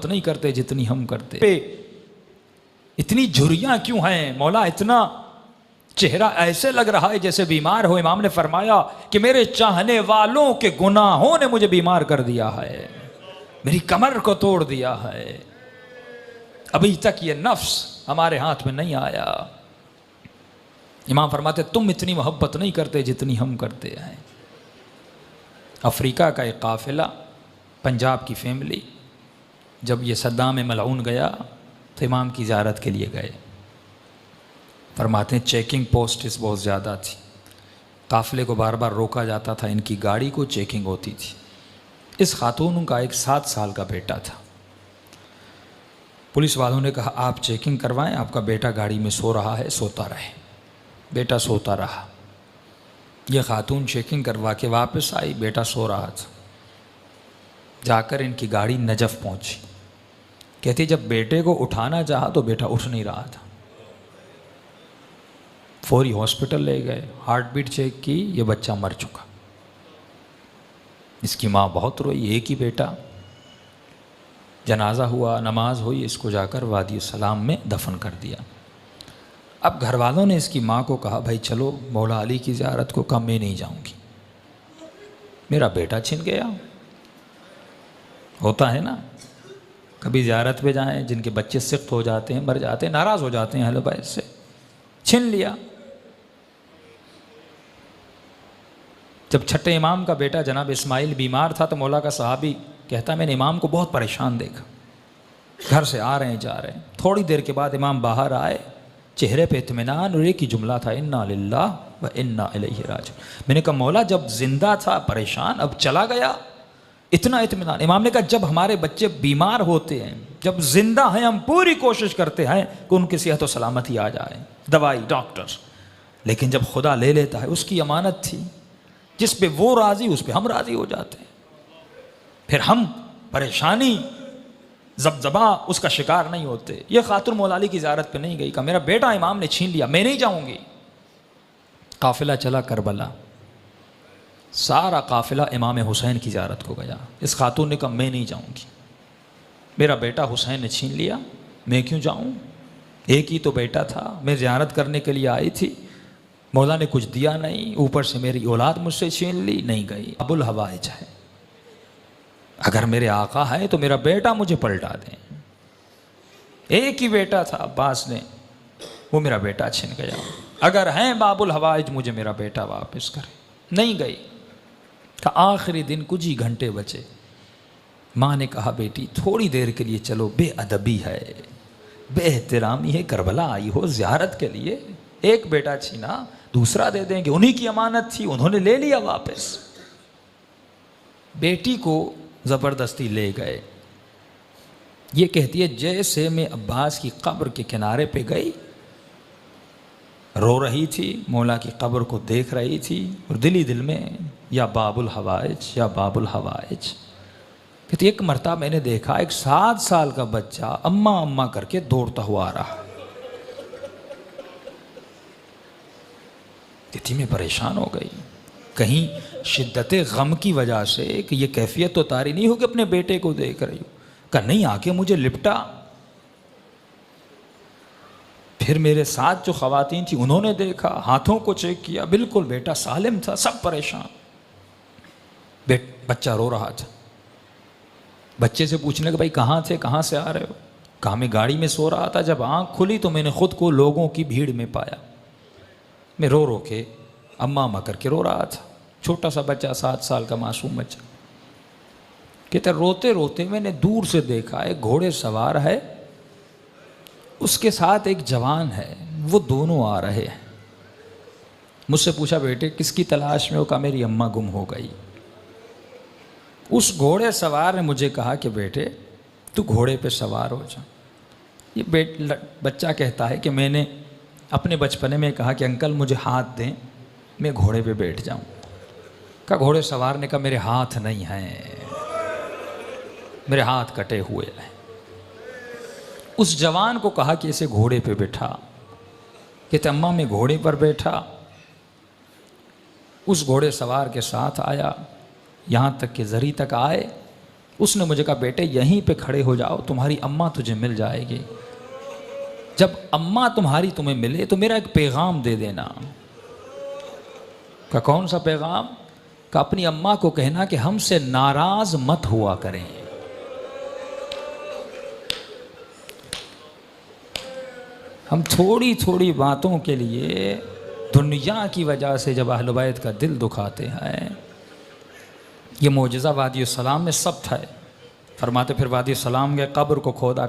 मोहब्बत नहीं करते जितनी हम करते। इतनी झुर्रियां क्यों हैं मौला, इतना चेहरा ऐसे लग रहा है जैसे बीमार हो। इमाम ने फरमाया कि मेरे चाहने वालों के गुनाहों ने मुझे बीमार कर दिया है, मेरी कमर को तोड़ दिया है। अभी तक ये नफ्स हमारे हाथ में नहीं आया। इमाम फरमाते तुम इतनी मोहब्बत नहीं करते जितनी हम करते हैं। अफ्रीका का एक काफिला, पंजाब की फैमिली, जब ये सद्दाम मलऊन गया तो इमाम की ज़ियारत के लिए गए। फरमाते हैं चेकिंग पोस्ट्स बहुत ज़्यादा थी, काफ़िले को बार बार रोका जाता था, इनकी गाड़ी को चेकिंग होती थी। इस खातून का एक 7 साल का बेटा था। पुलिस वालों ने कहा आप चेकिंग करवाएं, आपका बेटा गाड़ी में सो रहा है, सोता रहे। बेटा सोता रहा। यह खातून चेकिंग करवा के वापस आई, बेटा सो रहा था। जाकर इनकी गाड़ी नजफ़ पहुंची। कहती जब बेटे को उठाना चाहा तो बेटा उठ नहीं रहा था। फौरी हॉस्पिटल ले गए, हार्ट बीट चेक की, ये बच्चा मर चुका। इसकी माँ बहुत रोई, एक ही बेटा। जनाजा हुआ, नमाज हुई, इसको जाकर वादी सलाम में दफन कर दिया। अब घर वालों ने इसकी माँ को कहा भाई चलो मौला अली की ज़ियारत को। कहा मैं नहीं जाऊँगी, मेरा बेटा छिन गया। होता है ना, कभी ज़ियारत पे जाएं, जिनके बच्चे सिख्त हो जाते हैं, मर जाते हैं, नाराज़ हो जाते हैं अहले बैत से, छिन लिया। जब छठे इमाम का बेटा जनाब इस्माइल बीमार था तो मौला का सहाबी कहता मैंने इमाम को बहुत परेशान देखा, घर से आ रहे हैं जा रहे हैं। थोड़ी देर के बाद इमाम बाहर आए, चेहरे पे इत्मीनान और एक ही जुमला था इन्ना लिल्लाह व इन्ना इलैहि राजिऊन। मैंने कहा मौला जब जिंदा था परेशान, अब चला गया इतना इत्मीनान। इमाम ने कहा जब हमारे बच्चे बीमार होते हैं, जब जिंदा हैं, हम पूरी कोशिश करते हैं कि उनकी सेहत और सलामती आ जाए, दवाई डॉक्टर, लेकिन जब खुदा ले लेता है, उसकी अमानत थी, जिस पे वो राज़ी उस पे हम राज़ी हो जाते हैं। फिर हम परेशानी ज़बज़बा उसका शिकार नहीं होते। ये खातून मौला अली की ज़ियारत पे नहीं गई, कहा मेरा बेटा इमाम ने छीन लिया, मैं नहीं जाऊंगी। काफिला चला करबला, सारा काफिला इमाम हुसैन की ज़ियारत को गया। इस खातून ने कहा मैं नहीं जाऊंगी, मेरा बेटा हुसैन ने छीन लिया, मैं क्यों जाऊं, एक ही तो बेटा था, मैं ज़ियारत करने के लिए आई थी, मौला ने कुछ दिया नहीं, ऊपर से मेरी औलाद मुझसे छीन ली, नहीं गई। अबुल हवाइज है, अगर मेरे आका है तो मेरा बेटा मुझे पलटा दें। एक ही बेटा था अब्बास ने, वो मेरा बेटा छिन गया। अगर हैं बाबुल हवाइज मुझे मेरा बेटा वापस करे। नहीं गई। का आखिरी दिन कुछ ही घंटे बचे, माँ ने कहा बेटी थोड़ी देर के लिए चलो, बेअदबी है, बेएहतरामी है, करबला आई हो ज़ियारत के लिए, एक बेटा छीना दूसरा दे देंगे, उन्हीं की अमानत थी, उन्होंने ले लिया वापस। बेटी को ज़बरदस्ती ले गए। ये कहती है जैसे मैं अब्बास की कब्र के किनारे पे गई, रो रही थी, मौला की कब्र को देख रही थी, और दिल ही दिल में या बाबुल हवाइज या बाबुल हवाइज। कहती एक मरतबा मैंने देखा एक 7 साल का बच्चा अम्मा अम्मा करके दौड़ता हुआ आ रहा। कहती मैं परेशान हो गई, कहीं शिद्दत गम की वजह से कि ये कैफियत तो तारी नहीं हो कि अपने बेटे को देख रही हो। कहा नहीं, आके मुझे लिपटा। फिर मेरे साथ जो खवातीन थी उन्होंने देखा, हाथों को चेक किया, बिल्कुल बेटा सालिम था, सब परेशान। बच्चा रो रहा था। बच्चे से पूछने के भाई कहाँ थे, कहाँ से आ रहे हो? कहा मैं गाड़ी में सो रहा था, जब आँख खुली तो मैंने खुद को लोगों की भीड़ में पाया। मैं रो रो के अम्मा अम्मा करके रो रहा था। छोटा सा बच्चा, 7 साल का मासूम बच्चा। कहते रोते रोते मैंने दूर से देखा एक घोड़े सवार है, उसके साथ एक जवान है, वो दोनों आ रहे हैं। मुझसे पूछा बेटे किसकी तलाश में हो? कहा मेरी अम्मा गुम हो गई। उस घोड़े सवार ने मुझे कहा कि बेटे तू घोड़े पे सवार हो जा। ये बच्चा कहता है कि मैंने अपने बचपने में कहा कि अंकल मुझे हाथ दें, मैं घोड़े पे बैठ जाऊं। का घोड़े सवार ने कहा मेरे हाथ नहीं हैं, मेरे हाथ कटे हुए हैं। उस जवान को कहा कि इसे घोड़े पे बैठा। कहते अम्मा मैं घोड़े पर बैठा, उस घोड़े सवार के साथ आया, यहाँ तक कि जरी तक आए, उसने मुझे कहा बेटे यहीं पे खड़े हो जाओ, तुम्हारी अम्मा तुझे मिल जाएगी। जब अम्मा तुम्हारी तुम्हें मिले तो मेरा एक पैगाम दे देना। का कौन सा पैगाम? का अपनी अम्मा को कहना कि हमसे नाराज मत हुआ करें। हम थोड़ी थोड़ी बातों के लिए दुनिया की वजह से जब अहले बैत का दिल दुखाते हैं। ये मोजज़ा वादी सलाम में सब था। फरमाते फिर वादी सलाम के कब्र को खोदा,